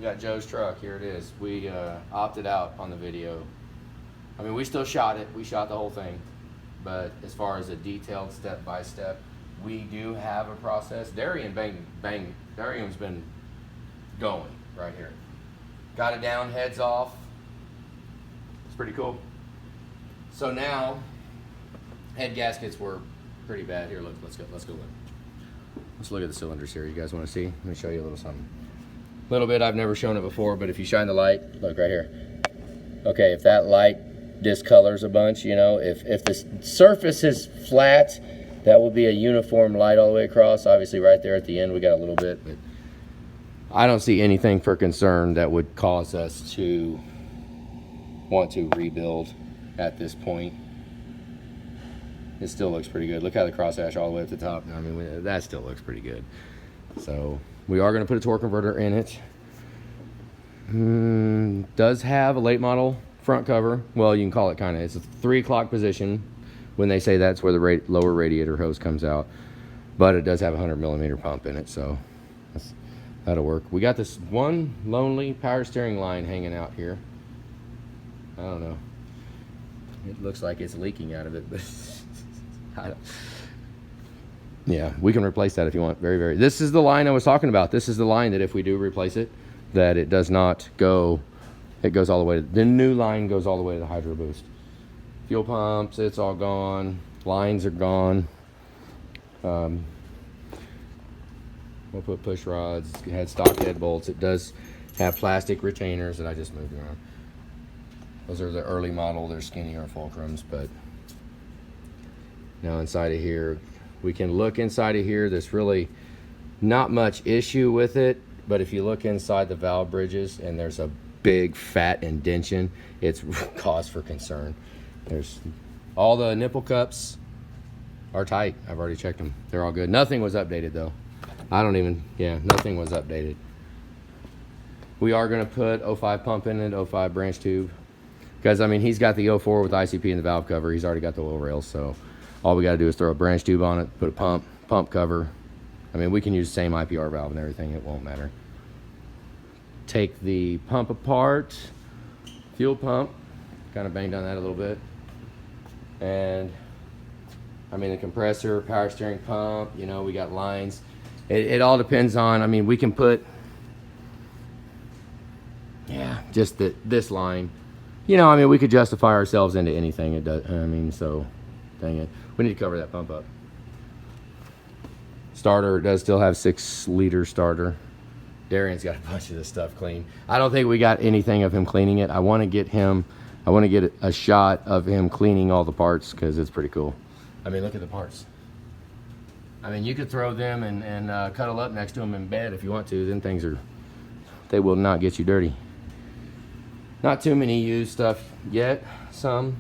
got Joe's truck. Here it is. We opted out on the video. I mean, we still shot it. We shot the whole thing. But as far as a detailed step-by-step, we do have a process. Darian's been going right here. Got it down, heads off. It's pretty cool. So now, head gaskets were pretty bad. Here, look, let's go look. Let's look at the cylinders here. You guys want to see? Let me show you a little something. A little bit, I've never shown it before, but if you shine the light, look right here. Okay, if that light discolors a bunch, you know, if the surface is flat, that will be a uniform light all the way across. Obviously right there at the end we got a little bit, but I don't see anything for concern that would cause us to want to rebuild at this point. It still looks pretty good. Look how the crosshatch all the way at the top. I mean, that still looks pretty good. So we are going to put a torque converter in it. Does have a late model front cover. Well, you can call it kind of. It's a 3 o'clock position. When they say that's where the lower radiator hose comes out. But it does have a 100mm pump in it, so that'll work. We got this one lonely power steering line hanging out here. I don't know. It looks like it's leaking out of it, but yeah, we can replace that if you want. Very. This is the line I was talking about. This is the line that if we do replace it, that it does not go. It goes all the way. The new line goes all the way to the hydro boost. Fuel pumps, it's all gone. Lines are gone. We'll put push rods. It had stock head bolts. It does have plastic retainers that I just moved around. Those are the early model. They're skinnier fulcrums, but now inside of here, we can look inside of here. There's really not much issue with it, but if you look inside the valve bridges and there's a big fat indention, it's cause for concern. There's all the nipple cups are tight. I've already checked them. They're all good. Nothing was updated though. Nothing was updated. We are going to put 05 pump in it, 05 branch tube. Because, I mean, he's got the 04 with ICP and the valve cover. He's already got the oil rails, so all we got to do is throw a branch tube on it, put a pump cover. I mean, we can use the same IPR valve and everything. It won't matter. Take the pump apart. Fuel pump. Kind of banged on that a little bit. And I mean the compressor, power steering pump, you know, we got lines. It all depends on, I mean, we can put, just this line. You know, I mean, we could justify ourselves into anything. It does, I mean, so, dang it. We need to cover that pump up. Starter, it does still have 6-liter starter. Darian's got a bunch of this stuff clean. I don't think we got anything of him cleaning it. I want to get a shot of him cleaning all the parts because it's pretty cool. I mean, look at the parts. I mean, you could throw them and cuddle up next to them in bed if you want to. Then they will not get you dirty. Not too many used stuff yet. Some.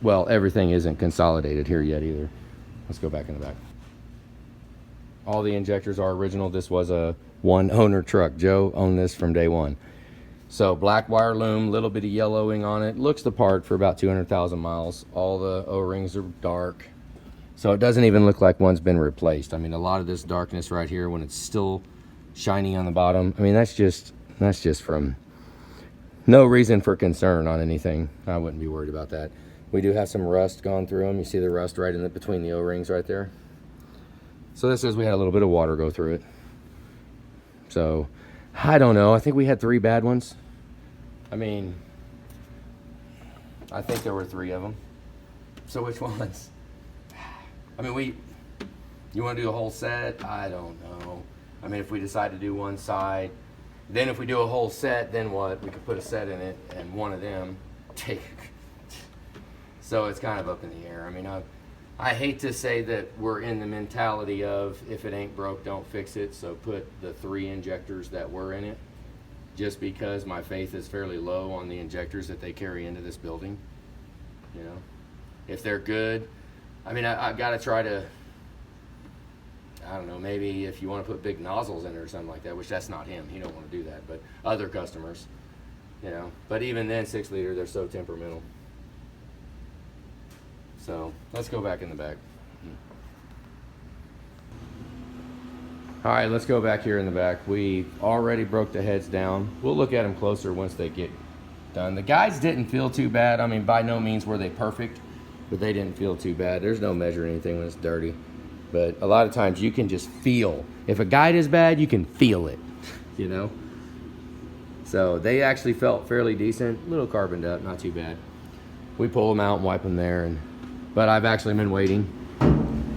Well, everything isn't consolidated here yet either. Let's go back in the back. All the injectors are original. This was a one owner truck. Joe owned this from day one. So black wire loom, little bit of yellowing on it. Looks the part for about 200,000 miles. All the O-rings are dark. So it doesn't even look like one's been replaced. I mean, a lot of this darkness right here when it's still shiny on the bottom. I mean, that's just from no reason for concern on anything. I wouldn't be worried about that. We do have some rust gone through them. You see the rust right in between the O-rings right there. So this says we had a little bit of water go through it. So I don't know. I think we had 3 bad ones. I mean, I think there were 3 of them. So which ones? I mean, you want to do a whole set? I don't know. I mean, if we decide to do one side, then if we do a whole set, then what? We could put a set in it and one of them take. So it's kind of up in the air. I mean, I hate to say that we're in the mentality of if it ain't broke, don't fix it. So put the 3 injectors that were in it, just because my faith is fairly low on the injectors that they carry into this building. You know, if they're good, I mean, I've got to try to, I don't know, maybe if you want to put big nozzles in it or something like that, which that's not him. He don't want to do that, but other customers, you know. But even then, 6-liter, they're so temperamental. So let's go back in the back. All right, let's go back here in the back. We already broke the heads down. We'll look at them closer once they get done. The guys didn't feel too bad. I mean, by no means were they perfect, but they didn't feel too bad. There's no measuring anything when it's dirty. But a lot of times you can just feel. If a guide is bad, you can feel it, you know? So they actually felt fairly decent. A little carboned up, not too bad. We pull them out and wipe them there. But I've actually been waiting.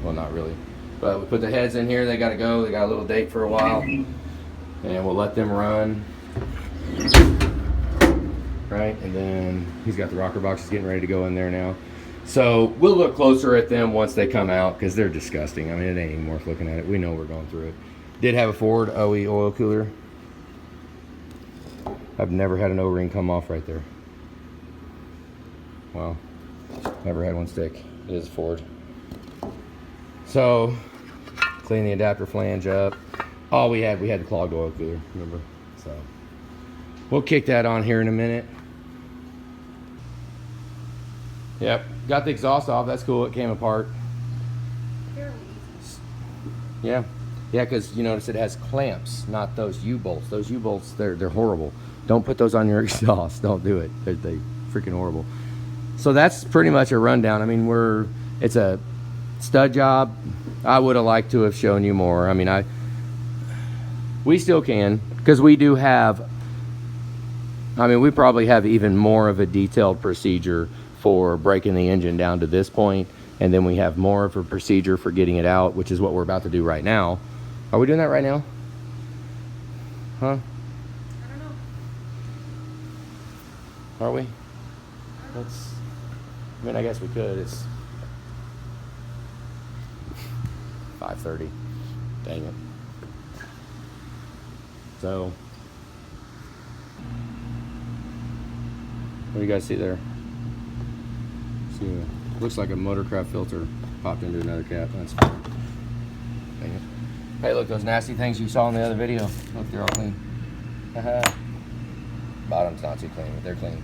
Well, not really. But we put the heads in here. They got to go. They got a little date for a while. And we'll let them run. Right? And then he's got the rocker boxes getting ready to go in there now. So we'll look closer at them once they come out because they're disgusting. I mean, it ain't even worth looking at it. We know we're going through it. Did have a Ford OE oil cooler. I've never had an O-ring come off right there. Wow. Never had one stick. It is Ford. So, clean the adapter flange up. Oh, we had the clogged oil cooler, remember? So, we'll kick that on here in a minute. Yep, got the exhaust off. That's cool. It came apart. Yeah, because you notice it has clamps, not those U-bolts. Those U-bolts, they're horrible. Don't put those on your exhaust. Don't do it. They're freaking horrible. So that's pretty much a rundown. I mean, it's a stud job. I would have liked to have shown you more. I mean, we still can, because we do have, I mean, we probably have even more of a detailed procedure for breaking the engine down to this point, and then we have more of a procedure for getting it out, which is what we're about to do right now. Are we doing that right now? Huh? I don't know. Are we? I mean, I guess we could. It's 5:30. Dang it. So, what do you guys see there? See, looks like a motorcraft filter popped into another cap. That's fine. Dang it. Hey, look, those nasty things you saw in the other video. Look, they're all clean. Bottom's not too clean, but they're clean.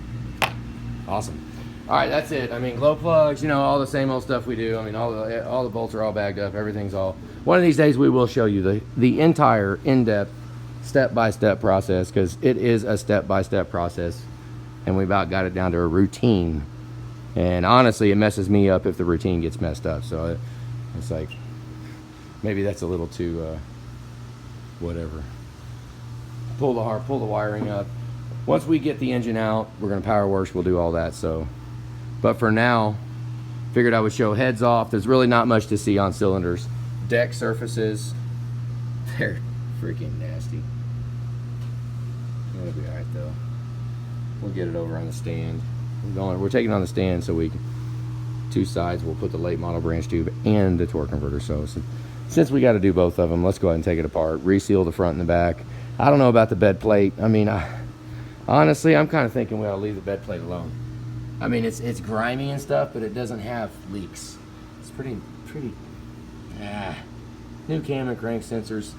Awesome. All right, that's it. I mean, glow plugs, you know, all the same old stuff we do. I mean, all the bolts are all bagged up. Everything's all. One of these days we will show you the entire in-depth, step-by-step process, because it is a step-by-step process, and we about got it down to a routine. And honestly, it messes me up if the routine gets messed up. So it's like, maybe that's a little too, whatever. Pull the wiring up. Once we get the engine out, we're gonna power wash. We'll do all that. So. But for now, figured I would show heads off. There's really not much to see on cylinders. Deck surfaces, they're freaking nasty. It'll be all right though. We'll get it over on the stand. We're taking it on the stand so we can, two sides, we'll put the late model branch tube and the torque converter. So since we got to do both of them, let's go ahead and take it apart, reseal the front and the back. I don't know about the bed plate. I mean, honestly, I'm kind of thinking we ought to leave the bed plate alone. I mean, it's grimy and stuff, but it doesn't have leaks. It's pretty, new cam and crank sensors.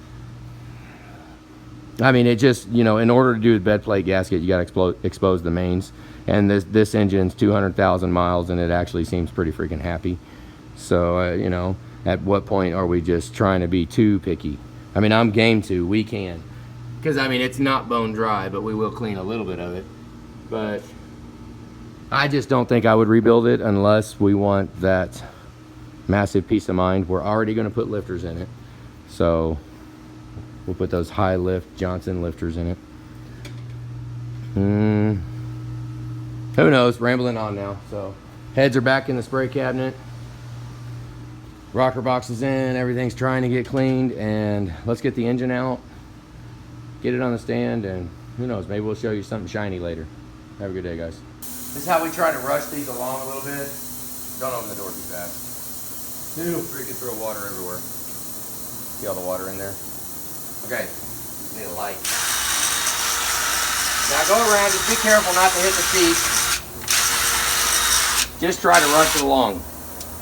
I mean, it just, you know, in order to do the bed plate gasket, you got to expose the mains. And this engine's 200,000 miles, and it actually seems pretty freaking happy. So, you know, at what point are we just trying to be too picky? I mean, I'm game to. We can. Because, I mean, it's not bone dry, but we will clean a little bit of it. But I just don't think I would rebuild it unless we want that massive peace of mind. We're already going to put lifters in it. So we'll put those high lift Johnson lifters in it. Who knows? Rambling on now. So heads are back in the spray cabinet. Rocker box is in. Everything's trying to get cleaned. And let's get the engine out. Get it on the stand. And who knows? Maybe we'll show you something shiny later. Have a good day, guys. This is how we try to rush these along a little bit. Don't open the door too fast. It'll freaking throw water everywhere. See all the water in there? Okay, need a light. Now go around, just be careful not to hit the seat. Just try to rush it along.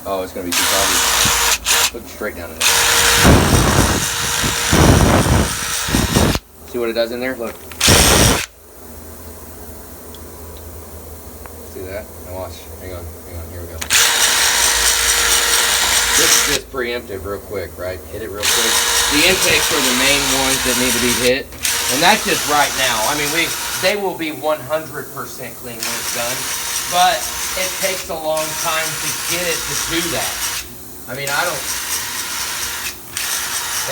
Oh, it's gonna be too foggy. Look straight down in there. See what it does in there? Look. See that? Now watch. Hang on, here we go. This is just preemptive real quick, right? Hit it real quick. The intakes are the main ones that need to be hit. And that's just right now. I mean, they will be 100% clean when it's done. But it takes a long time to get it to do that. I mean,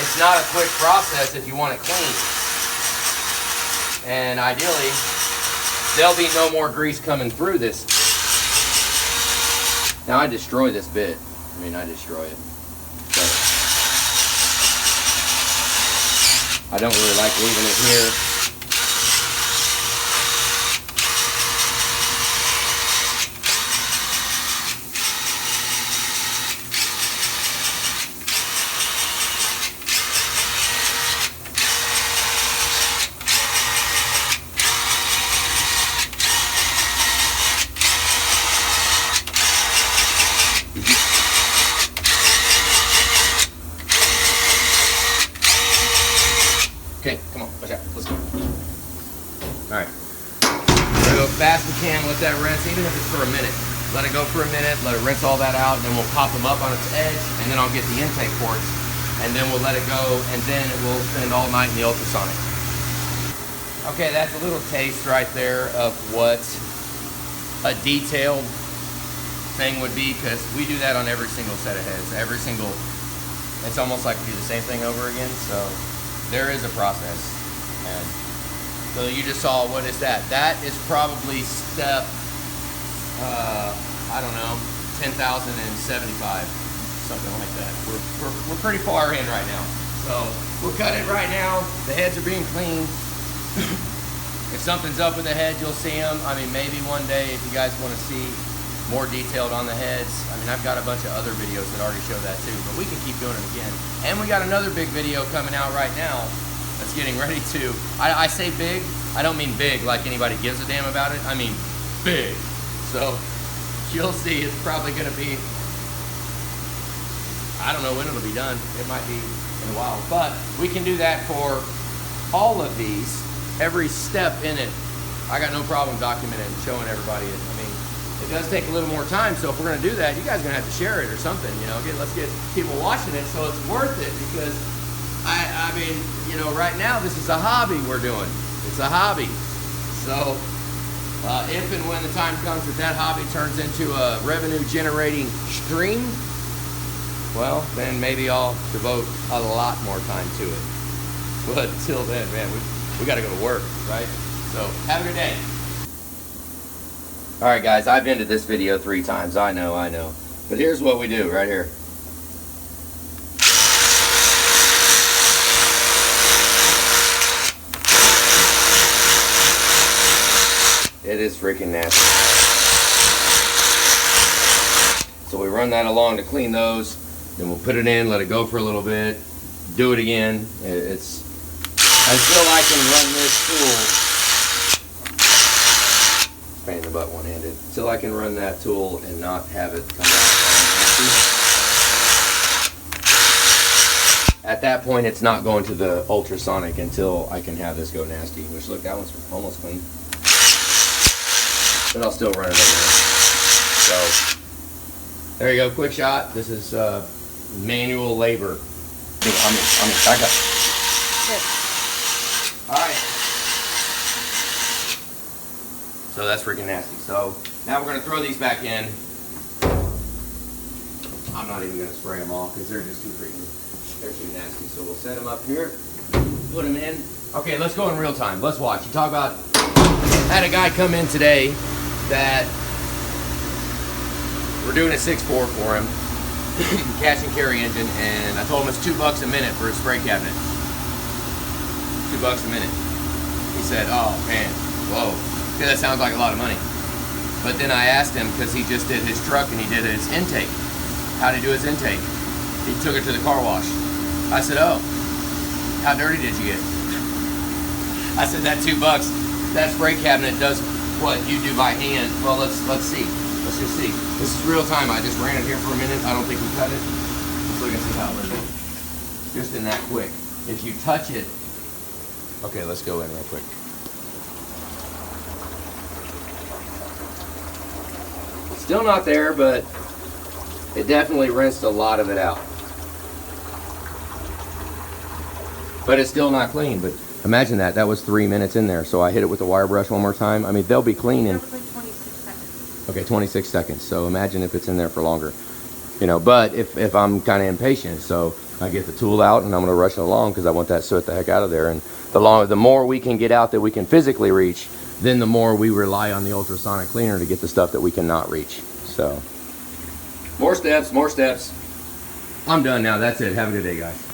it's not a quick process if you want it clean. And ideally, there'll be no more grease coming through this. Now I destroy this bit. I mean, I destroy it. But I don't really like leaving it here. Okay, come on, watch out, let's go. All right, we're gonna go fast we can, let that rinse, even if it's for a minute. Let it go for a minute, let it rinse all that out, and then we'll pop them up on its edge, and then I'll get the intake ports, and then we'll let it go, and then it will spend all night in the ultrasonic. Okay, that's a little taste right there of what a detailed thing would be, because we do that on every single set of heads. It's almost like we do the same thing over again, so there is a process. And so you just saw, what is that? That is probably step, I don't know, 10,075, something like that. We're pretty far in right now. So we'll cut it right now. The heads are being cleaned. If something's up with the head, you'll see them. I mean, maybe one day if you guys want to see more detailed on the heads. I mean, I've got a bunch of other videos that already show that too, but we can keep doing it again. And we got another big video coming out right now that's getting ready to, I say big, I don't mean big like anybody gives a damn about it. I mean big. So you'll see, it's probably going to be, I don't know when it'll be done. It might be in a while, but we can do that for all of these, every step in it. I got no problem documenting and showing everybody it. I mean, it does take a little more time, so if we're going to do that, you guys are going to have to share it or something, you know. Let's get people watching it so it's worth it, because I mean, you know, right now this is a hobby we're doing. It's a hobby. So if and when the time comes that hobby turns into a revenue-generating stream, well, then maybe I'll devote a lot more time to it. But until then, man, we got to go to work, right? So have a good day. All right, guys, I've ended this video 3 times. I know. But here's what we do right here. It is freaking nasty. So we run that along to clean those. Then we'll put it in, let it go for a little bit. Do it again. It's until I can run this tool. Pain in the butt one-handed. Until I can run that tool and not have it come out nasty. At that point, it's not going to the ultrasonic until I can have this go nasty. Which, look, that one's almost clean. But I'll still run it over there. So there you go, quick shot. This is manual labor. I'm back up. All right. So that's freaking nasty. So now we're gonna throw these back in. I'm not even gonna spray them off because they're just they're too nasty. So we'll set them up here, put them in. Okay, let's go in real time. Let's watch. You talk about, I had a guy come in today that we're doing a 6.4 for him, cash and carry engine, and I told him it's $2 a minute for his spray cabinet. $2 a minute. He said, "Oh man, whoa, okay, that sounds like a lot of money." But then I asked him, because he just did his truck and he did his intake. How'd he do his intake? He took it to the car wash. I said, "Oh, how dirty did you get?" I said, "That $2, that spray cabinet does what you do by hand." Well, let's see. Let's just see. This is real time. I just ran it here for a minute. I don't think we cut it. Let's look and see how it is. Just in that quick. If you touch it. Okay, let's go in real quick. Still not there, but It definitely rinsed a lot of it out. But it's still not clean. But imagine that. That was 3 minutes in there. So I hit it with the wire brush one more time. I mean, they'll be clean in... That was like 26 seconds. Okay, 26 seconds. So imagine if it's in there for longer. You know, but if I'm kind of impatient, so I get the tool out and I'm going to rush it along because I want that soot the heck out of there. And the more we can get out that we can physically reach, then the more we rely on the ultrasonic cleaner to get the stuff that we cannot reach. So, more steps, more steps. I'm done now. That's it. Have a good day, guys.